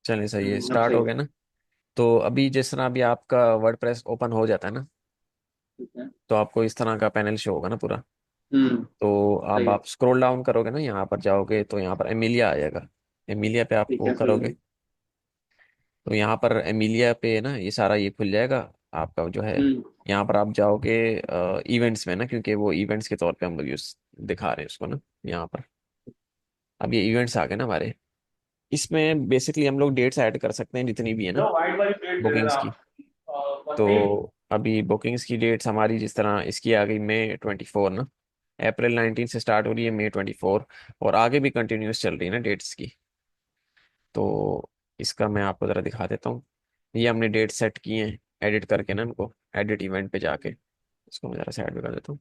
चलिए सही है, अब स्टार्ट सही हो है। गया ना। तो अभी जिस तरह अभी आपका वर्डप्रेस ओपन हो जाता है ना, ठीक है। तो आपको इस तरह का पैनल शो होगा ना पूरा। तो अब सही है। आप स्क्रॉल डाउन करोगे ना, यहाँ पर जाओगे तो यहाँ पर एमिलिया आ जाएगा। एमिलिया पे आप ठीक वो है। करोगे, तो यहाँ पर एमिलिया पे ना ये सारा ये खुल जाएगा आपका जो है। हम्म। यहाँ पर आप जाओगे इवेंट्स में ना, क्योंकि वो इवेंट्स के तौर पे हम लोग यूज दिखा रहे हैं उसको ना यहाँ पर। अब ये इवेंट्स आ गए ना हमारे। इसमें बेसिकली हम लोग डेट्स ऐड कर सकते हैं जितनी भी है ना लो वाइट वाली प्लेट दे देना बुकिंग्स की। आप। पत्ती। तो अभी बुकिंग्स की डेट्स हमारी जिस तरह इसकी आ गई मई 24 ना। अप्रैल 19 से स्टार्ट हो रही है, मई 24। और आगे भी कंटिन्यूस चल रही है ना डेट्स की। तो इसका मैं आपको ज़रा दिखा देता हूँ। ये हमने डेट सेट किए हैं एडिट करके ना इनको, एडिट इवेंट पे जाके। इसको मैं ज़रा साइड में कर देता हूँ।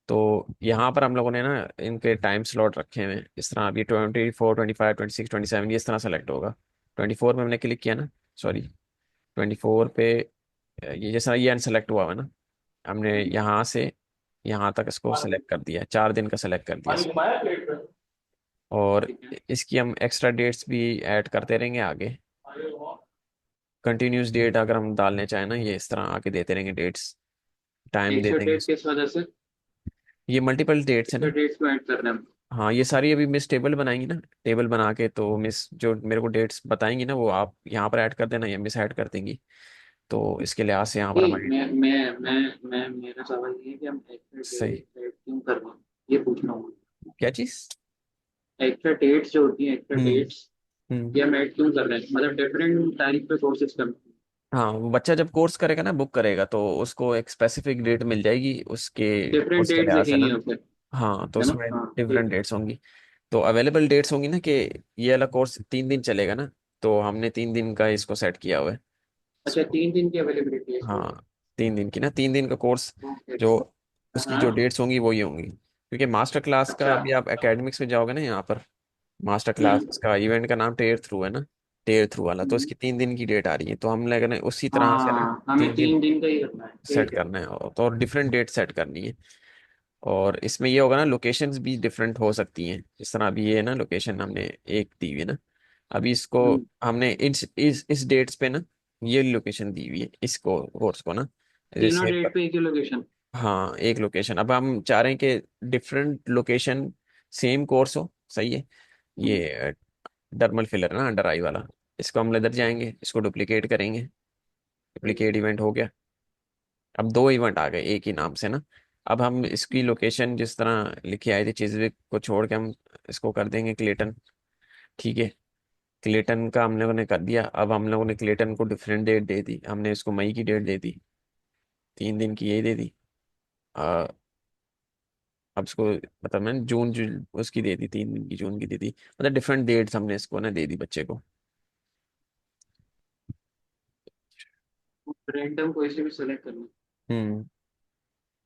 तो यहाँ पर हम लोगों ने ना इनके टाइम स्लॉट रखे हुए हैं इस तरह। अभी 24, 25, 26, 27 ये इस तरह सेलेक्ट होगा। 24 में हमने क्लिक किया ना, सॉरी 24 पे ये जैसा ये अनसेलेक्ट हुआ है ना, हमने यहाँ से यहाँ तक इसको सेलेक्ट कर दिया, 4 दिन का सेलेक्ट कर दिया पानी इसको। घुमाया प्लेट पे। और ठीक है। इसकी हम एक्स्ट्रा डेट्स भी ऐड करते रहेंगे आगे। कंटिन्यूस डेट अगर हम डालने चाहें ना, ये इस तरह आके देते रहेंगे डेट्स, टाइम दे एक्स्ट्रा देंगे। डेट किस वजह से? ये मल्टीपल डेट्स है एक्स्ट्रा ना। डेट्स को ऐड कर रहे हैं हम। हाँ ये सारी अभी मिस टेबल बनाएंगी ना, टेबल बना के तो मिस जो मेरे को डेट्स बताएंगी ना वो आप यहाँ पर ऐड कर देना या मिस ऐड कर देंगी। तो इसके लिहाज से यहाँ पर नहीं, हमारी मैं मेरा सवाल ये है कि हम एक्स्ट्रा सही। डेट ऐड क्यों कर रहे हैं, ये पूछना होगा। क्या चीज़? एक्स्ट्रा डेट्स जो होती हैं, एक्स्ट्रा हम्म। डेट्स, हम्म। ये हम ऐड क्यों कर रहे हैं, मतलब डिफरेंट तारीख पे कोर्सेज करना है। हाँ वो बच्चा जब कोर्स करेगा ना, बुक करेगा, तो उसको एक स्पेसिफिक डेट मिल जाएगी उसके डिफरेंट उसके डेट्स लिहाज से दिखेंगी ना। यहाँ पे। हाँ तो है ना? उसमें हाँ ठीक डिफरेंट है। डेट्स होंगी। तो अवेलेबल डेट्स होंगी ना कि ये वाला कोर्स 3 दिन चलेगा ना, तो हमने 3 दिन का इसको सेट किया हुआ है अच्छा, इसको। 3 दिन की अवेलेबिलिटी है इसमें। हाँ 3 दिन की ना, 3 दिन का कोर्स। ओके। जो उसकी जो हाँ। डेट्स होंगी वही होंगी, क्योंकि मास्टर क्लास का अच्छा। अभी आप एकेडमिक्स में जाओगे ना यहाँ पर। मास्टर क्लास हम्म। का इवेंट का नाम टेयर थ्रू है ना। टेयर थ्रू वाला, तो हम्म। इसकी 3 दिन की डेट आ रही है, तो हम लोगों ने उसी तरह से ना हाँ, हमें 3 दिन 3 दिन का ही करना है, सेट ठीक है। करना है, तो और डिफरेंट डेट सेट करनी है। और इसमें ये होगा ना, लोकेशंस भी डिफरेंट हो सकती हैं। जिस तरह अभी ये ना लोकेशन हमने एक दी हुई है ना, अभी इसको हम्म। हमने इस डेट्स पे ना ये लोकेशन दी हुई है इसको कोर्स को ना तीनों सेट कर। डेट पे एक ही लोकेशन। हाँ एक लोकेशन, अब हम चाह रहे हैं कि डिफरेंट लोकेशन सेम कोर्स हो, सही है। ये डर्मल फिलर ना अंडर आई वाला, इसको हम इधर जाएंगे, इसको डुप्लीकेट करेंगे। डुप्लीकेट इवेंट हो गया। अब 2 इवेंट आ गए एक ही नाम से ना। अब हम इसकी लोकेशन जिस तरह लिखी आई थी चीजविक को छोड़ के हम इसको कर देंगे क्लेटन। ठीक है। क्लेटन का हम लोगों ने कर दिया। अब हम लोगों ने क्लेटन को डिफरेंट डेट दे दी, हमने इसको मई की डेट दे दी, 3 दिन की यही दे दी। आ, अब इसको मतलब मैंने उसकी दे दी, 3 दिन की जून की दे दी, मतलब डिफरेंट डेट्स हमने इसको ना दे दी बच्चे को। रैंडम कोई से भी सेलेक्ट करना। हम्म।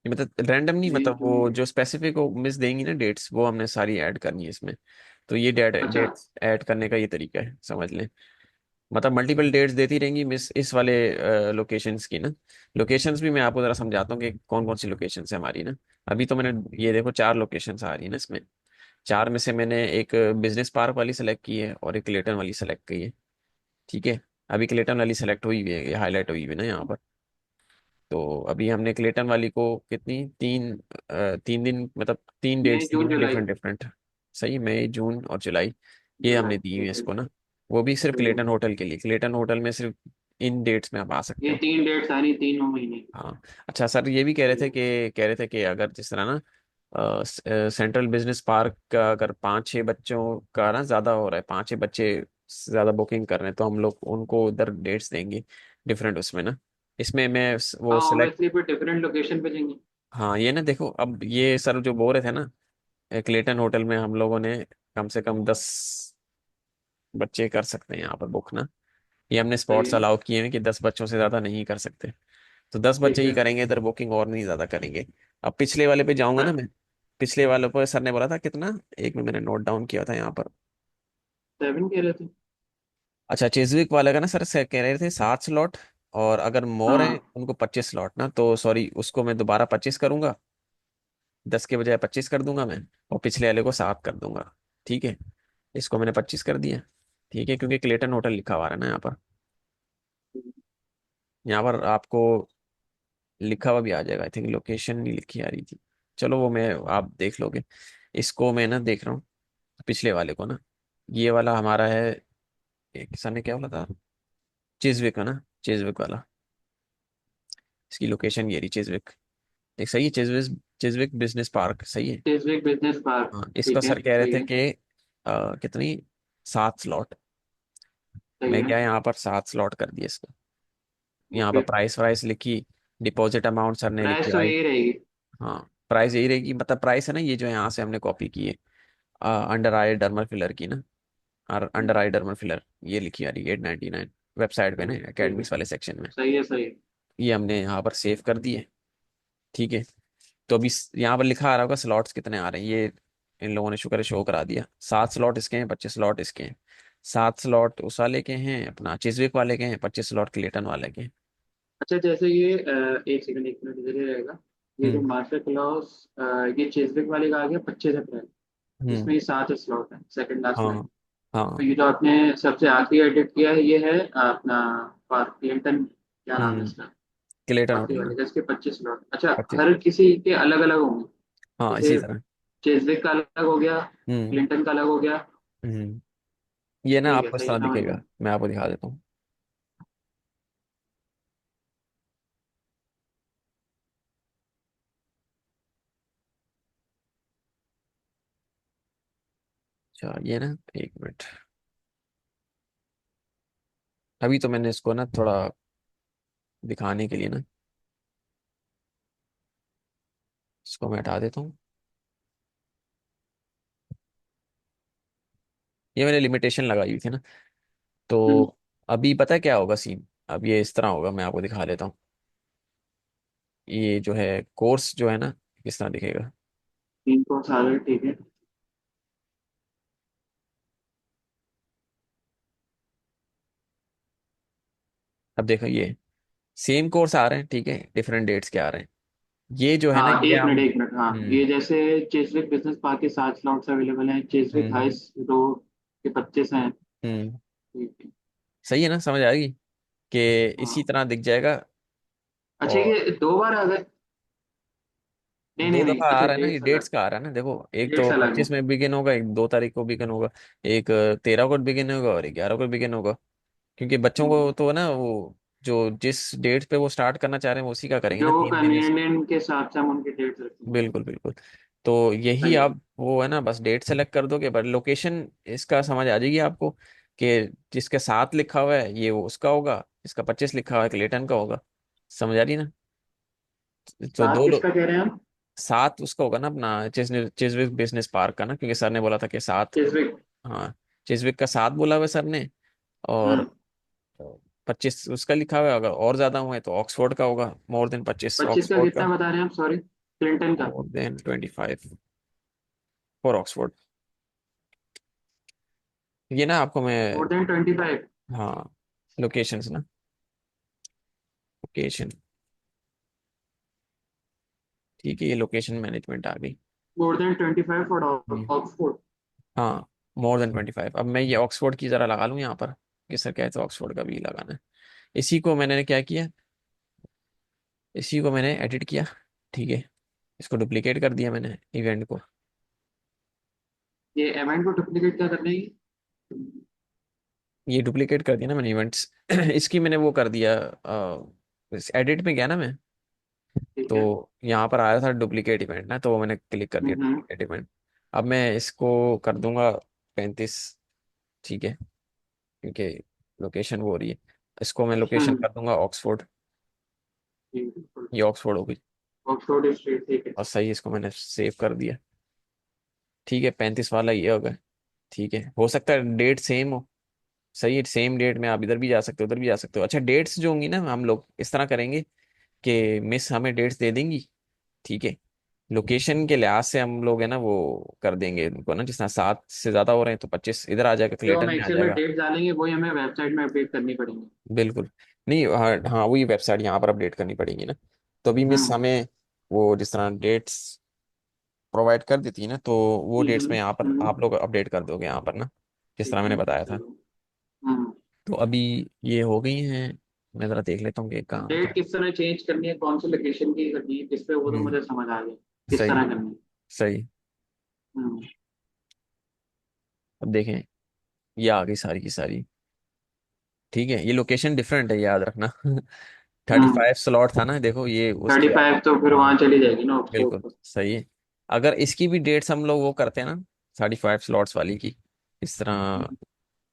ये मतलब रैंडम नहीं, मई मतलब वो जून। जो स्पेसिफिक वो मिस देंगी ना डेट्स, वो हमने सारी ऐड करनी है इसमें। तो ये अच्छा। डेट्स ऐड करने का ये तरीका है, समझ लें। मतलब मल्टीपल डेट्स देती रहेंगी मिस इस वाले लोकेशंस की ना। लोकेशंस भी मैं आपको जरा समझाता हूँ कि कौन कौन सी लोकेशंस है हमारी ना। अभी तो मैंने ये देखो 4 लोकेशंस आ रही है ना इसमें। 4 में से मैंने एक बिजनेस पार्क वाली सेलेक्ट की है और एक क्लेटन वाली सेलेक्ट की है। ठीक है। अभी क्लेटन वाली सेलेक्ट हुई हुई है, हाईलाइट हुई हुई है ना यहाँ पर। तो अभी हमने क्लेटन वाली को कितनी 3 दिन मतलब 3 डेट्स मई दी जून हैं जुलाई। Different different. सही, मई जून और जुलाई। ये जुलाई हमने दी हुई है ठीक है। इसको ना। वो भी सिर्फ सही है। क्लेटन होटल के लिए, क्लेटन होटल में सिर्फ इन डेट्स में आप आ सकते ये हो। 3 डेट्स आ रही, 3 महीने। हाँ। अच्छा सर ये भी सही है। कह रहे थे कि अगर जिस तरह ना सेंट्रल बिजनेस पार्क का अगर 5-6 बच्चों का ना ज़्यादा हो रहा है, 5-6 बच्चे ज़्यादा बुकिंग कर रहे हैं, तो हम लोग उनको उधर डेट्स देंगे डिफरेंट उसमें ना। इसमें मैं वो हाँ सेलेक्ट। ऑब्वियसली फिर डिफरेंट लोकेशन पे जाएंगे। हाँ ये ना देखो, अब ये सर जो बोल रहे थे ना, क्लेटन होटल में हम लोगों ने कम से कम 10 बच्चे कर सकते हैं यहाँ पर बुक ना। ये हमने सही स्पॉट्स है। अलाउ किए हैं कि 10 बच्चों से ज़्यादा नहीं कर सकते। तो 10 बच्चे ठीक ही है। करेंगे इधर बुकिंग, और नहीं ज़्यादा करेंगे। अब पिछले वाले पे जाऊंगा ना हाँ, मैं। पिछले वाले पे सर ने बोला था कितना, एक में मैंने नोट डाउन किया था यहाँ पर। 7 कह रहे थे। अच्छा चेजविक वाले का ना सर से कह रहे थे 7 स्लॉट। और अगर मोर है हाँ। उनको 25 स्लॉट ना, तो सॉरी उसको मैं दोबारा 25 करूंगा। 10 के बजाय 25 कर दूंगा मैं। और पिछले वाले को 7 कर दूंगा। ठीक है। इसको मैंने 25 कर दिया। ठीक है, क्योंकि क्लेटन होटल लिखा हुआ है ना यहाँ पर। यहाँ पर आपको लिखा हुआ भी आ जाएगा, आई थिंक लोकेशन नहीं लिखी आ रही थी। चलो वो मैं, आप देख लोगे। इसको मैं ना देख रहा हूँ, पिछले वाले को ना। ये वाला हमारा है, एक सर ने क्या बोला था, चेजविक है ना, चेजविक वाला। इसकी लोकेशन ये रही, चेजविक। एक सही है, चेजविक, चेजविक बिजनेस पार्क सही है। चेसविक बिजनेस पार्क। हाँ, इसका ठीक है, सर कह रहे सही थे है। कि कितनी, 7 स्लॉट। सही मैं है। क्या यहाँ पर 7 स्लॉट कर दिए इसको। यहाँ पर ओके। प्राइस वाइस लिखी, डिपॉजिट अमाउंट सर ने लिखी प्राइस तो आई। यही रहेगी। हाँ, प्राइस यही रहेगी, मतलब प्राइस है ना ये जो यहाँ से हमने कॉपी की है, अंडर आई डर्मल फिलर की ना, और अंडर आई डर्मल फिलर ये लिखी आ रही है 899 वेबसाइट पे ना, ठीक है, एकेडमिक्स वाले सेक्शन में। सही है, सही है। ये हमने यहाँ पर सेव कर दिए। ठीक है, तो अभी यहाँ पर लिखा आ रहा होगा स्लॉट्स कितने आ रहे हैं, ये इन लोगों ने शुक्र है शो करा दिया। 7 स्लॉट इसके हैं, 25 स्लॉट इसके हैं। 7 स्लॉट उस वाले के हैं, अपना चिजविक वाले के हैं, 25 स्लॉट क्लेटन वाले के हैं। अच्छा, जैसे ये एक सेकंड, एक मिनट इधर ही रहेगा। ये जो हम्म। मास्टर क्लॉज, ये चेसविक वाले का आ गया 25 अप्रैल। हम्म। इसमें ये 7 स्लॉट है, सेकंड लास्ट में। हाँ। तो हाँ। ये जो आपने सबसे आखिरी एडिट किया है, ये है अपना पार्क क्लिंटन, क्या नाम है हम्म। इसका? क्लेटन आखिरी होटल वाले ना। का, इसके 25 स्लॉट। अच्छा, 25। हर किसी के अलग अलग होंगे? हाँ, इसी जैसे तरह। चेसविक का अलग हो गया, हम्म। क्लिंटन का अलग हो गया। हम्म। ये ना ठीक है, आपको इस सही तरह समझ गया। दिखेगा, मैं आपको दिखा देता हूँ। अच्छा, ये ना, एक मिनट। अभी तो मैंने इसको ना थोड़ा दिखाने के लिए ना, इसको मैं हटा देता हूँ। ये मैंने लिमिटेशन लगाई हुई थी ना, तो हम्म। अभी पता है क्या होगा सीन। अब ये इस तरह होगा, मैं आपको दिखा देता हूँ। ये जो है कोर्स जो है ना, किस तरह दिखेगा। 3 कोर्स आ गए, ठीक है। अब देखो, ये सेम कोर्स आ रहे हैं, ठीक है, डिफरेंट डेट्स के आ रहे हैं। ये जो है ना, हाँ, ये एक हम। मिनट, एक मिनट, हाँ, हम्म। ये जैसे चेसविक बिजनेस पार्क के 7 स्लॉट्स अवेलेबल हैं, चेसविक हम्म। हाइस रोड के 25 हैं। हम्म। ठीक है। सही है ना, समझ आएगी कि इसी हाँ। तरह दिख जाएगा। अच्छा, और ये 2 बार आ गए? नहीं, दो नहीं, नहीं, दफा आ अच्छा, रहा है ना, ये डेट्स डेट्स अलग। का आ रहा है ना, देखो एक डेट्स तो अलग है। 25 में बिगिन होगा, एक 2 तारीख को बिगिन होगा, एक 13 को बिगिन होगा, और 11 को बिगिन होगा। क्योंकि बच्चों को तो ना वो, जो जिस डेट पे वो स्टार्ट करना चाह रहे हैं वो उसी का करेंगे ना, जो वो 3 महीने से। कन्वीनियंट के हिसाब से हम उनके डेट्स रखेंगे। बिल्कुल बिल्कुल। तो यही सही है। आप वो है ना, बस डेट सेलेक्ट कर दोगे, पर लोकेशन इसका समझ आ जाएगी आपको कि जिसके 7 लिखा हुआ है ये वो उसका होगा, जिसका 25 लिखा हुआ है क्लेटन का होगा। समझ आ रही ना। तो सात दो किसका कह रहे हैं हम? 7 उसका होगा ना, अपना चिजविक बिजनेस पार्क का ना, क्योंकि सर ने बोला था कि 7। चेसविक। हाँ, चिजविक का 7 बोला हुआ है सर ने। और हम्म। 25 उसका लिखा हुआ है, अगर और ज्यादा हुए तो ऑक्सफोर्ड का होगा, मोर देन 25 25 का ऑक्सफोर्ड कितना का। बता रहे हैं आप, सॉरी? क्लिंटन का? More than 25 for Oxford. ये ना आपको मैं, मोर देन 25? हाँ, लोकेशंस ना, लोकेशन। ठीक है, ये लोकेशन मैनेजमेंट आ गई। More than 25 for hmm. Oxford. हाँ, मोर देन 25। अब मैं ये ऑक्सफोर्ड की जरा लगा लूँ यहाँ पर, कि सर कहते तो ऑक्सफोर्ड का भी लगाना है। इसी को मैंने क्या किया, इसी को मैंने एडिट किया। ठीक है, इसको डुप्लीकेट कर दिया मैंने इवेंट को। ये इवेंट को डुप्लीकेट क्या करने की? ये डुप्लीकेट कर दिया ना मैंने इवेंट्स। इसकी मैंने वो कर दिया, एडिट में गया ना मैं, ठीक है। तो यहाँ पर आया था डुप्लीकेट इवेंट ना, तो वो मैंने क्लिक कर दिया हम्म। Duplicate event. अब मैं इसको कर दूंगा 35। ठीक है, क्योंकि लोकेशन वो हो रही है। इसको मैं लोकेशन हम्म। कर दूंगा ऑक्सफोर्ड। बिल्कुल। ये ऑक्सफोर्ड हो गई। ऑक्सफोर्ड स्ट्रीट, ठीक है। और सही, इसको मैंने सेव कर दिया। ठीक है, 35 वाला ये होगा। ठीक है, हो सकता है डेट सेम हो। सही है, सेम डेट में आप इधर भी जा सकते हो, उधर भी जा सकते हो। अच्छा, डेट्स जो होंगी ना, हम लोग इस तरह करेंगे कि मिस हमें डेट्स दे देंगी। ठीक है, लोकेशन के लिहाज से हम लोग है ना वो कर देंगे उनको ना, जिस तरह 7 से ज्यादा हो रहे हैं तो 25 इधर आ जाएगा, जो हम क्लेटन में आ एक्सेल में जाएगा। डेट डालेंगे वही हमें वेबसाइट में अपडेट करनी पड़ेंगी। बिल्कुल। नहीं, हाँ हाँ, वही वेबसाइट यहाँ पर अपडेट करनी पड़ेगी ना। तो अभी मिस हम्म। हमें वो जिस तरह डेट्स प्रोवाइड कर देती है ना, तो वो डेट्स में यहाँ पर हम्म। आप लोग अपडेट कर दोगे यहाँ पर ना, जिस तरह ठीक मैंने है, बताया था। चलो। हम्म। तो अभी ये हो गई हैं। मैं ज़रा देख लेता हूँ कि कहाँ डेट कहाँ। किस तरह चेंज करनी है, कौन सी लोकेशन की करनी है, किस पे, वो तो हम्म। मुझे समझ आ गया किस सही। तरह करनी है। सही। हम्म। अब देखें, ये आ गई सारी की सारी। ठीक है, ये लोकेशन डिफरेंट है, याद रखना। 35 स्लॉट था ना, देखो ये थर्टी उसके बाद। फाइव तो फिर हाँ, वहाँ चली जाएगी ना ऑक्सफोर्ड बिल्कुल पर। सही है। अगर इसकी भी डेट्स हम लोग वो करते हैं ना, 35 स्लॉट्स वाली की, इस तरह, हम्म।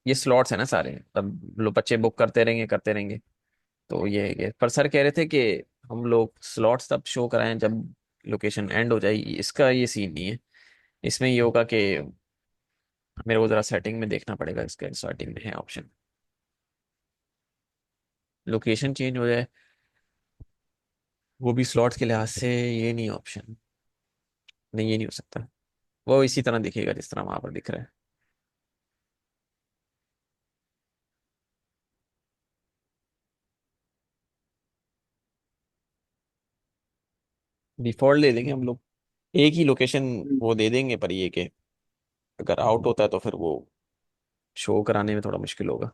ये स्लॉट्स है ना सारे, तब लोग बच्चे बुक करते रहेंगे करते रहेंगे। तो ये है कि, पर सर कह रहे थे कि हम लोग स्लॉट्स तब शो कराएं जब लोकेशन एंड हो जाएगी। इसका ये सीन नहीं है। इसमें ये होगा कि मेरे को जरा सेटिंग में देखना पड़ेगा, इसका स्टार्टिंग में है ऑप्शन, लोकेशन चेंज हो जाए, वो भी स्लॉट्स के लिहाज से। ये नहीं ऑप्शन, नहीं ये नहीं हो सकता। वो इसी तरह दिखेगा जिस तरह वहां पर दिख रहा है। डिफॉल्ट दे देंगे हम लोग, एक ही लोकेशन हम्म। वो दे देंगे, पर ये कि अगर आउट होता है तो फिर वो शो कराने में थोड़ा मुश्किल होगा।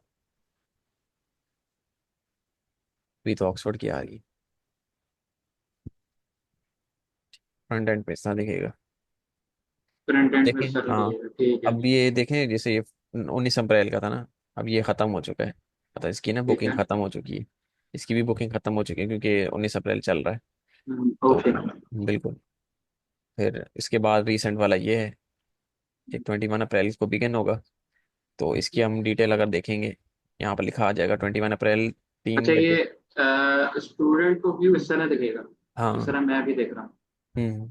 भी तो ऑक्सफोर्ड की आ रही, फ्रंट एंड पे इस तरह दिखेगा। फ्रंट एंड में देखें, सर हाँ, लगेगा, ठीक है। अब ये देखें, जैसे ये 19 अप्रैल का था ना, अब ये ख़त्म हो चुका है। मतलब इसकी ना ठीक बुकिंग है। ख़त्म हो चुकी है। इसकी भी बुकिंग ख़त्म हो चुकी है क्योंकि 19 अप्रैल चल रहा है। तो ओके। बिल्कुल, फिर इसके बाद रिसेंट वाला ये है कि 21 अप्रैल इसको बिगिन होगा। तो इसकी हम डिटेल अगर देखेंगे, यहाँ पर लिखा आ जाएगा 21 अप्रैल तीन अच्छा, बजे ये स्टूडेंट को व्यू इस तरह दिखेगा, जिस हाँ। तरह मैं भी देख रहा हूँ। हम्म।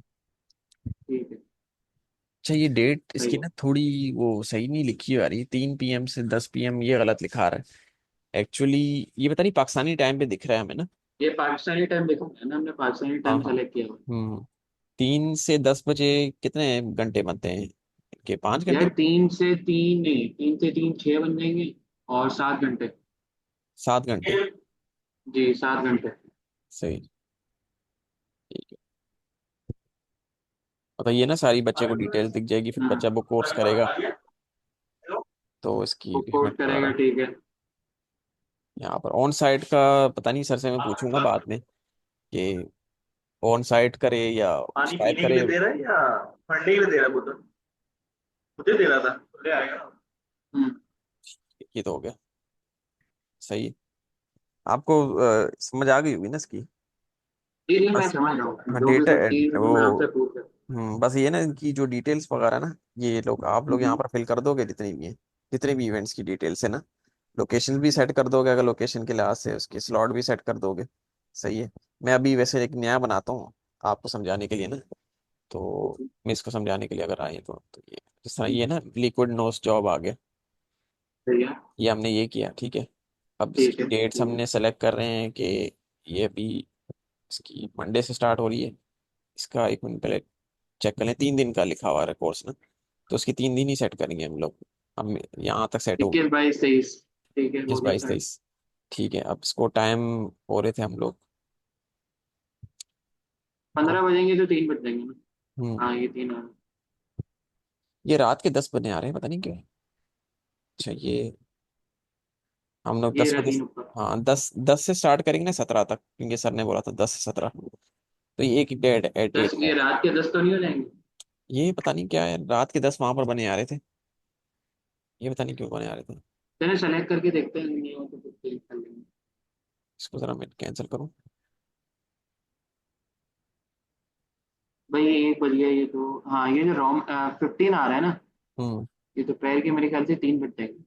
ठीक है। अच्छा, ये डेट सही इसकी है। ना थोड़ी वो सही नहीं लिखी आ रही, 3 PM से 10 PM, ये गलत लिखा आ रहा है एक्चुअली। ये पता नहीं, पाकिस्तानी टाइम पे दिख रहा है हमें ना। ये पाकिस्तानी टाइम देखा है ना, हमने पाकिस्तानी हाँ टाइम हाँ। सेलेक्ट किया हुआ है। 3 से 10 बजे कितने घंटे बनते हैं के, 5 घंटे? यार 3 से 3 नहीं, 3 से 3 6 बन जाएंगे, और 7 घंटे। 7 घंटे। जी 7 घंटे। सही। ठीक है। बताइए ना, सारी बच्चे को डिटेल दिख जाएगी, फिर हाँ, बच्चा वो कोर्स करेगा तो इसकी वो हमें कोड थोड़ा करेगा, ठीक है। यहाँ पर ऑन साइट का पता नहीं, सर से मैं पूछूंगा बाद में कि ऑन साइट करे या पानी स्काइप पीने के करे। लिए दे रहा है या पढ़ने के लिए दे रहा है बोतल? मुझे दे रहा था, ले आएगा ना। हम्म। ये तो हो गया। सही है। आपको समझ आ गई होगी ना इसकी। जी जी, मैं बस, समझ रहा हूँ, हाँ, जो भी डेटा सब चीज मैं आपसे वो, पूछ रहा हूँ। बस ये ना, इनकी जो डिटेल्स वगैरह ना, ये लोग आप लोग यहाँ हम्म। पर फिल कर दोगे जितनी भी हैं, जितने भी इवेंट्स की डिटेल्स है ना। लोकेशन भी सेट कर दोगे, अगर लोकेशन के लिहाज से उसकी स्लॉट भी सेट कर दोगे। सही है। मैं अभी वैसे एक नया बनाता हूँ आपको समझाने के लिए ना। तो ओके। मैं इसको समझाने के लिए अगर आए तो ये जिस तरह हम्म। ये ना लिक्विड नोस जॉब आ गया, सही है। ये हमने ये किया, ठीक है। अब ठीक इसकी है। डेट्स ठीक है। हमने सेलेक्ट कर रहे हैं कि ये अभी इसकी मंडे से स्टार्ट हो रही है। इसका एक मिनट पहले चेक कर लें, 3 दिन का लिखा हुआ है कोर्स ना, तो उसकी 3 दिन ही सेट करेंगे हम लोग। हम यहाँ तक सेट हो गया, 21 22 23। ठीक है, हो इक्कीस गया बाईस सर। तेईस ठीक है, अब इसको टाइम हो रहे थे हम लोग। 15 बजेंगे तो 3 बज जाएंगे ना। हम्म। हाँ, ये 3 आ ये रात के 10 बजने आ रहे हैं, पता नहीं क्यों। अच्छा, ये हम लोग ये दस रहा बजे 3 ऊपर। हाँ, 10 10 से स्टार्ट करेंगे ना, 17 तक, क्योंकि सर ने बोला था 10 से 17। तो ये एक डेट डेट 10, है। ये रात के 10 तो नहीं हो जाएंगे? ये पता नहीं क्या है, रात के 10 वहां पर बने आ रहे थे। ये पता नहीं क्यों बने आ रहे थे। चलिए सेलेक्ट करके देखते हैं, नहीं हो तो फिर चेंज कर लेंगे। इसको जरा मैं कैंसिल करूँ। भाई ये 1 बज गया, ये तो हाँ, ये जो रोम 15 आ रहा है ना, हम्म। ये दोपहर के मेरे ख्याल से 3 बज जाएंगे।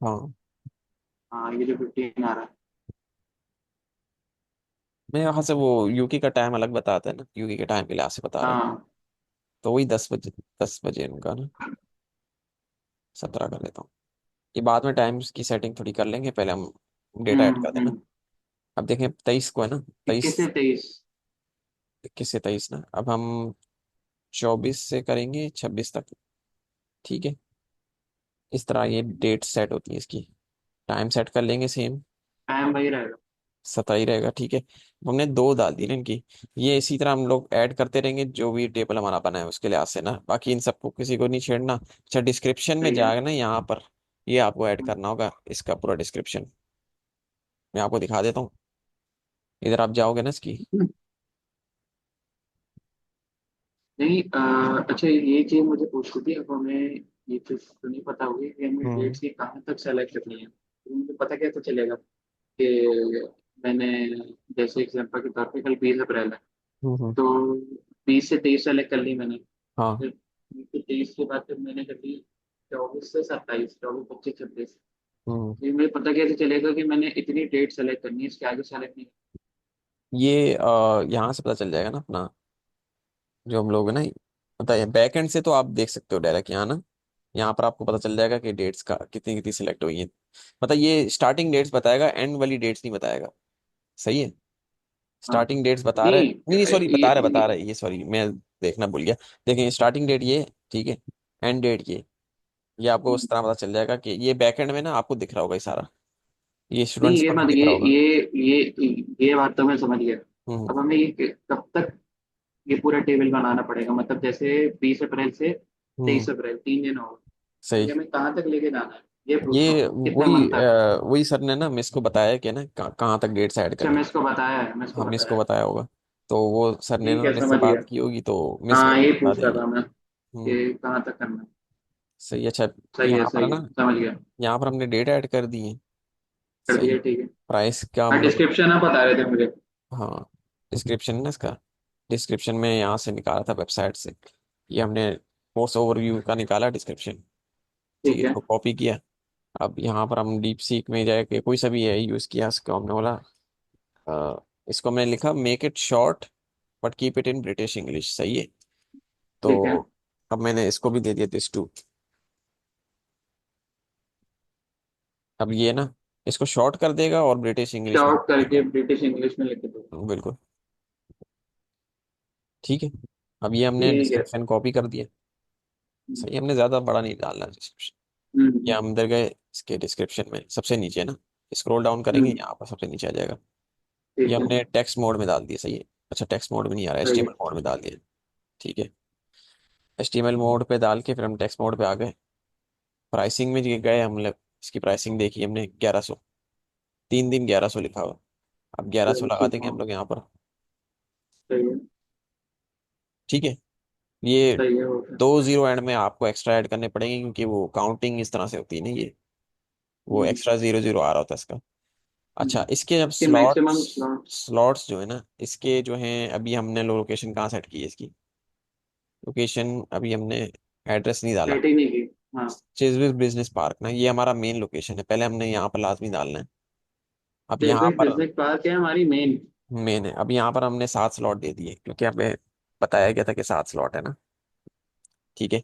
हाँ, हाँ, ये जो 15 आ रहा है। मैं यहाँ से वो यूकी का टाइम अलग बताता है ना, यूकी के टाइम के लिहाज से बता रहे हैं। हाँ। तो वही 10 बजे, 10 बजे उनका ना, 17 कर लेता हूँ। ये बाद में टाइम्स की सेटिंग थोड़ी कर लेंगे, पहले हम डेटा ऐड कर देना। हम्म। अब देखें 23 को है ना, 21 से 23। 21 से 23 ना, अब हम 24 से करेंगे 26 तक। ठीक है, इस तरह ये डेट सेट होती है इसकी। टाइम सेट कर लेंगे सेम, टाइम वही रहेगा। 27 रहेगा, ठीक है। हमने 2 डाल दी ना इनकी। ये इसी तरह हम लोग ऐड करते रहेंगे जो भी टेबल हमारा बना है उसके लिहाज से ना, बाकी इन सबको किसी को नहीं छेड़ना। अच्छा, डिस्क्रिप्शन में सही है। जाएगा ना यहाँ पर, ये आपको ऐड करना होगा, इसका पूरा डिस्क्रिप्शन मैं आपको दिखा देता हूँ। इधर आप जाओगे ना इसकी। नहीं अच्छा ये चीज मुझे पूछनी थी, अब हमें ये चीज तो नहीं पता होगी कि हमें हम्म डेट्स की कहाँ तक सेलेक्ट करनी है, तो मुझे पता कैसे चलेगा कि मैंने, जैसे एग्जांपल के तौर पे कल 20 अप्रैल है, हम्म। तो 20 से 23 सेलेक्ट कर ली मैंने, हाँ। फिर 20 से 23 के बाद फिर मैंने कर ली 24 से 27, 24, 25, 26। हम्म। ये मुझे पता कैसे चलेगा कि मैंने इतनी डेट सेलेक्ट करनी है, इसके आगे सेलेक्ट नहीं? ये यहाँ से पता चल जाएगा ना अपना, जो हम लोग है ना, बताइए बैक एंड से तो आप देख सकते हो डायरेक्ट यहाँ ना। यहाँ पर आपको पता चल जाएगा कि डेट्स का कितनी कितनी सिलेक्ट हुई है। मतलब ये स्टार्टिंग डेट्स बताएगा, एंड वाली डेट्स नहीं बताएगा। सही है। हाँ। स्टार्टिंग डेट्स बता रहा है, नहीं नहीं नहीं सॉरी, बता ये रहा है, ये सॉरी मैं देखना भूल गया। देखिए स्टार्टिंग डेट ये, ठीक है, एंड डेट ये आपको उस तरह पता चल जाएगा कि ये बैकएंड में ना आपको दिख रहा होगा ये सारा, ये नहीं स्टूडेंट्स ये को भी मत दिख रहा होगा। ये बात तो मैं समझ गया। हम्म अब हमें ये कब तक ये पूरा टेबल बनाना पड़ेगा, मतलब जैसे 20 अप्रैल से हम्म। 23 अप्रैल 3 दिन होगा, तो सही। ये हमें कहाँ तक लेके जाना है, ये पूछ रहा ये हूँ कितने वही मंथ तक? वही सर ने ना मिस को बताया कि ना कहाँ तक डेट्स ऐड अच्छा करनी मैं है। इसको बताया है, मैं इसको हाँ मिस को बताया है। बताया होगा। तो वो सर ने ठीक ना है मिस से समझ गया। बात की होगी, तो मिस हाँ वगैरह ये बता पूछ रहा देंगे। था मैं हम्म। कि कहाँ तक करना है। सही है, अच्छा। यहाँ पर सही ना, है समझ गया। यहाँ पर हमने डेट ऐड कर दी है। कर सही दिया है। ठीक है। प्राइस का हम हाँ लोग, डिस्क्रिप्शन आप बता रहे थे मुझे। हाँ डिस्क्रिप्शन है ना इसका, डिस्क्रिप्शन में यहाँ से निकाला था वेबसाइट से। ये हमने कोर्स ओवरव्यू का निकाला डिस्क्रिप्शन। ठीक है, ठीक है। इसको कॉपी किया। अब यहाँ पर हम डीप सीक में जाके कोई सा भी है यूज़ किया, इसको हमने बोला इसको हमने लिखा make it short but keep it in British English. सही है। ठीक है। तो अब मैंने इसको भी दे दिया दिस टू। अब ये ना इसको शॉर्ट कर देगा और ब्रिटिश इंग्लिश में लिख शॉर्ट करके देगा। ब्रिटिश इंग्लिश में लिख दो। बिल्कुल। ठीक है। अब ये हमने ठीक है। डिस्क्रिप्शन कॉपी कर दिया। हम्म। सही, हमने ज़्यादा बड़ा नहीं डालना डिस्क्रिप्शन। हम्म। या हम अंदर गए इसके डिस्क्रिप्शन में सबसे नीचे ना, स्क्रॉल डाउन करेंगे हम्म, यहाँ पर सबसे नीचे आ जाएगा। ये ठीक है। हमने टेक्स्ट मोड में डाल दिया। सही है। अच्छा टेक्स्ट मोड में नहीं आ रहा है, सही है। एचटीएमएल मोड में डाल दिया। ठीक है। एचटीएमएल मोड पे डाल के फिर हम टेक्स्ट मोड पे आ गए। प्राइसिंग में जो गए हम लोग, इसकी प्राइसिंग देखी हमने 1100, 3 दिन 1100 लिखा हुआ। अब 1100 लगा देंगे हम लोग यहाँ पर। सही है। ठीक है। ये सही है ओके। 2 जीरो एंड में आपको एक्स्ट्रा ऐड करने पड़ेंगे, क्योंकि वो काउंटिंग इस तरह से होती है ना, ये वो हम्म। एक्स्ट्रा 0 0 आ रहा होता है इसका। अच्छा इसके जब कि स्लॉट्स, मैक्सिमम स्लॉट्स स्लॉट्स जो है ना इसके जो हैं, अभी हमने लोकेशन कहाँ सेट की है इसकी, लोकेशन अभी हमने एड्रेस नहीं डाला। सेट ही नहीं की। हाँ। चिजविल बिजनेस पार्क ना, ये हमारा मेन लोकेशन है, पहले हमने यहाँ पर लाजमी डालना है। अब यहाँ फेवरेट पर बिजनेस पार्क है हमारी मेन। मेन है, अब यहाँ पर हमने 7 स्लॉट दे दिए क्योंकि हमें बताया गया था कि 7 स्लॉट है ना। ठीक है।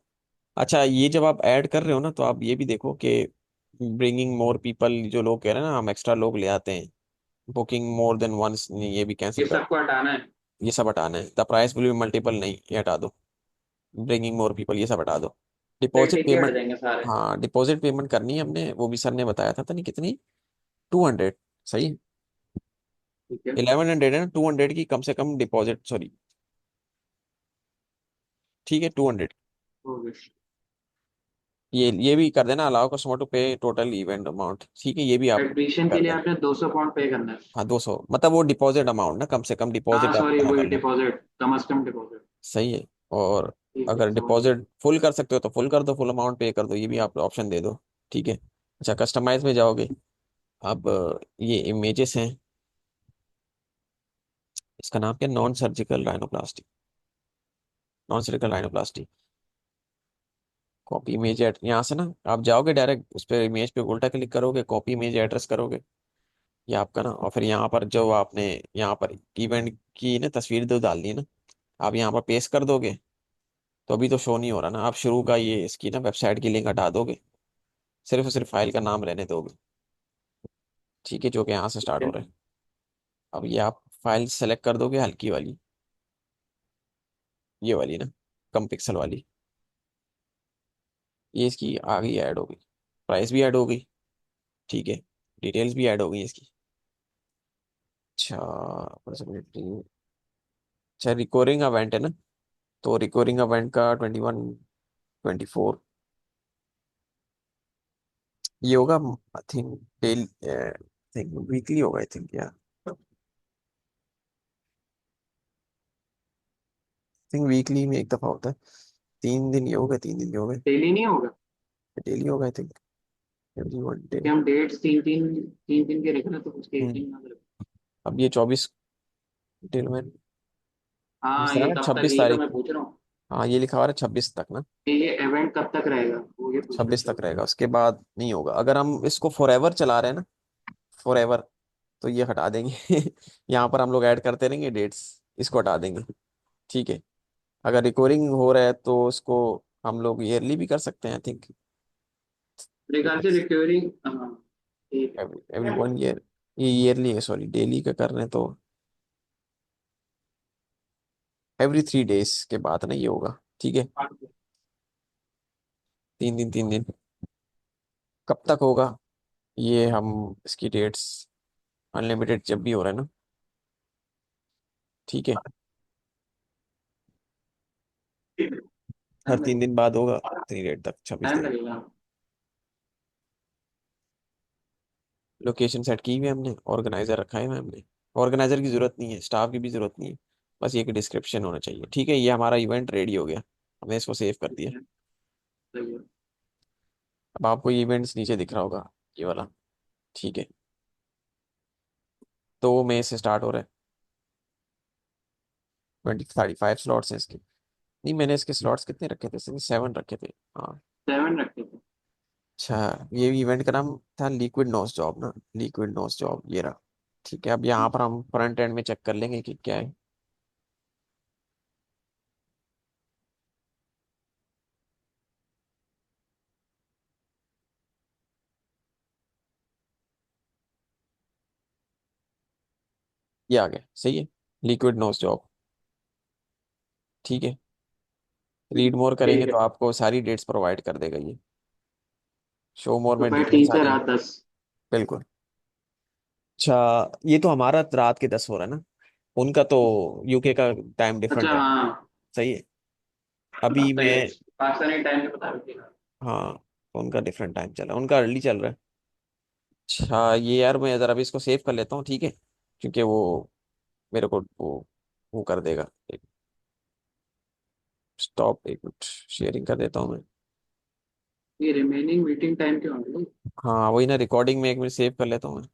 अच्छा ये जब आप ऐड कर रहे हो ना, तो आप ये भी देखो कि ब्रिंगिंग मोर पीपल, जो लोग कह रहे हैं ना हम एक्स्ट्रा लोग ले आते हैं, बुकिंग मोर देन वंस, ये भी कैंसिल ये कर। सबको हटाना है। ये सब हटाना है। The price will be multiple, नहीं ये हटा दो। ब्रिंगिंग मोर पीपल ये सब हटा दो। फिर डिपॉजिट ठीक है हट पेमेंट, जाएंगे सारे। हाँ डिपॉजिट पेमेंट करनी है हमने, वो भी सर ने बताया था नहीं कितनी, 200। सही। ठीक है। 1100 है ना, 200 की कम से कम डिपॉजिट, सॉरी। ठीक है 200। हो गया। ये भी कर देना, अलाउ कस्टमर टू पे टोटल इवेंट अमाउंट। ठीक है, ये भी आप एडमिशन के कर लिए देना। आपने 200 पाउंड पे करना है। हाँ 200, मतलब वो डिपॉजिट अमाउंट ना, कम से कम हाँ डिपॉजिट आप सॉरी इतना वही कर लो। डिपॉजिट, कम से कम डिपॉजिट। सही है। और ठीक है अगर समझ गया। डिपॉजिट फुल कर सकते हो तो फुल कर दो, फुल अमाउंट पे कर दो, ये भी आप ऑप्शन दे दो। ठीक है। अच्छा कस्टमाइज में जाओगे। अब ये इमेजेस हैं, इसका नाम क्या, non surgical rhinoplasty, non surgical rhinoplasty. Copy image यहाँ से ना आप जाओगे डायरेक्ट उस पर, इमेज पे उल्टा क्लिक करोगे, कॉपी इमेज एड्रेस करोगे, ये आपका ना, और फिर यहाँ पर जो आपने यहाँ पर इवेंट की ना तस्वीर दो डालनी है ना, आप यहाँ पर पेस्ट कर दोगे। तो अभी तो शो नहीं हो रहा ना, आप शुरू का ये इसकी ना वेबसाइट की लिंक हटा दोगे, सिर्फ और सिर्फ फाइल का नाम रहने दोगे। ठीक है, जो कि यहाँ से ठीक स्टार्ट हो है। रहा है। अब ये आप फाइल सेलेक्ट कर दोगे हल्की वाली, ये वाली ना, कम पिक्सल वाली, ये इसकी आ गई, ऐड हो गई, प्राइस भी ऐड हो गई। ठीक है। डिटेल्स भी ऐड हो गई इसकी। अच्छा possibility- अच्छा रिकॉर्डिंग इवेंट है ना, तो रिकॉर्डिंग इवेंट का 21 24, ये होगा I think daily, think weekly होगा आई थिंक यार। थिंक वीकली में एक दफा होता है। 3 दिन ये हो गए, 3 दिन ये हो गए। डेली नहीं होगा? डेली होगा आई थिंक, एवरी 1 डे। कि हम डेट्स तीन तीन तीन दिन के रख रहे हैं, तो उसके एक हम्म। दिन ना रखें। अब ये 24 दिन में हाँ, लिखा ये है कब तक, छब्बीस यही तो तारीख मैं को। पूछ रहा हूँ। हाँ ये लिखा हुआ है 26 तक ना। कि ये इवेंट कब तक रहेगा, वो ये पूछ रहा 26 था। तक रहेगा, उसके बाद नहीं होगा। अगर हम इसको फॉर एवर चला रहे हैं ना, फॉर एवर, तो ये हटा देंगे। यहाँ पर हम लोग ऐड करते रहेंगे डेट्स, इसको हटा देंगे। ठीक है। अगर रिकवरिंग हो रहा है तो उसको हम लोग ईयरली भी कर सकते हैं आई थिंक। मेरे ख्याल से रिकवरिंग, हाँ, ठीक एवरी है। 1 ईयर। ये ईयरली है, सॉरी डेली का कर रहे हैं तो एवरी 3 डेज के बाद ना ये होगा। ठीक है। 3 दिन 3 दिन। कब तक होगा ये, हम इसकी डेट्स अनलिमिटेड जब भी हो रहा है ना। ठीक है। हर टाइम 3 दिन बाद होगा, इतनी डेट तक, 26 दिन। लगेगा। लोकेशन सेट की हुई है हमने, ऑर्गेनाइजर रखा है हमने। ऑर्गेनाइजर की जरूरत नहीं है, स्टाफ की भी जरूरत नहीं है। बस ये कि डिस्क्रिप्शन होना चाहिए। ठीक है, ये हमारा इवेंट रेडी हो गया। हमने इसको सेव कर ठीक दिया। है, सही है। अब आपको ये इवेंट्स नीचे दिख रहा होगा, ये वाला। ठीक है। 2 मई से स्टार्ट हो रहा है। 35 स्लॉट्स हैं इसके। नहीं, मैंने इसके स्लॉट्स कितने रखे थे, 7 रखे थे। हाँ। 7 रखते थे। अच्छा। ये इवेंट का नाम था लिक्विड नोज जॉब ना। लिक्विड नोज जॉब ये रहा। ठीक है, अब यहाँ पर हम फ्रंट एंड में चेक कर लेंगे कि क्या है। ये आ गया, सही है। Liquid nose job. ठीक है। रीड मोर करेंगे ठीक तो है। आपको सारी डेट्स प्रोवाइड कर देगा ये। शो मोर में दोपहर डिटेल्स 3 आ से जाएंगी। रात 10। बिल्कुल। अच्छा, ये तो हमारा रात के 10 हो रहा है ना। उनका तो यूके का टाइम अच्छा, डिफरेंट है। हाँ। सही है। अभी सही है, मैं, पाकिस्तानी टाइम पे बता रही थी। हाँ, उनका डिफरेंट टाइम चल रहा है, उनका अर्ली चल रहा है। अच्छा ये यार, मैं जरा अभी इसको सेव कर लेता हूँ, ठीक है। क्योंकि वो मेरे को वो कर देगा। एक स्टॉप, एक मिनट, शेयरिंग कर देता हूँ मैं। ये रिमेनिंग मीटिंग टाइम क्यों आ गई? हाँ वही ना, रिकॉर्डिंग में 1 मिनट सेव कर लेता हूँ मैं।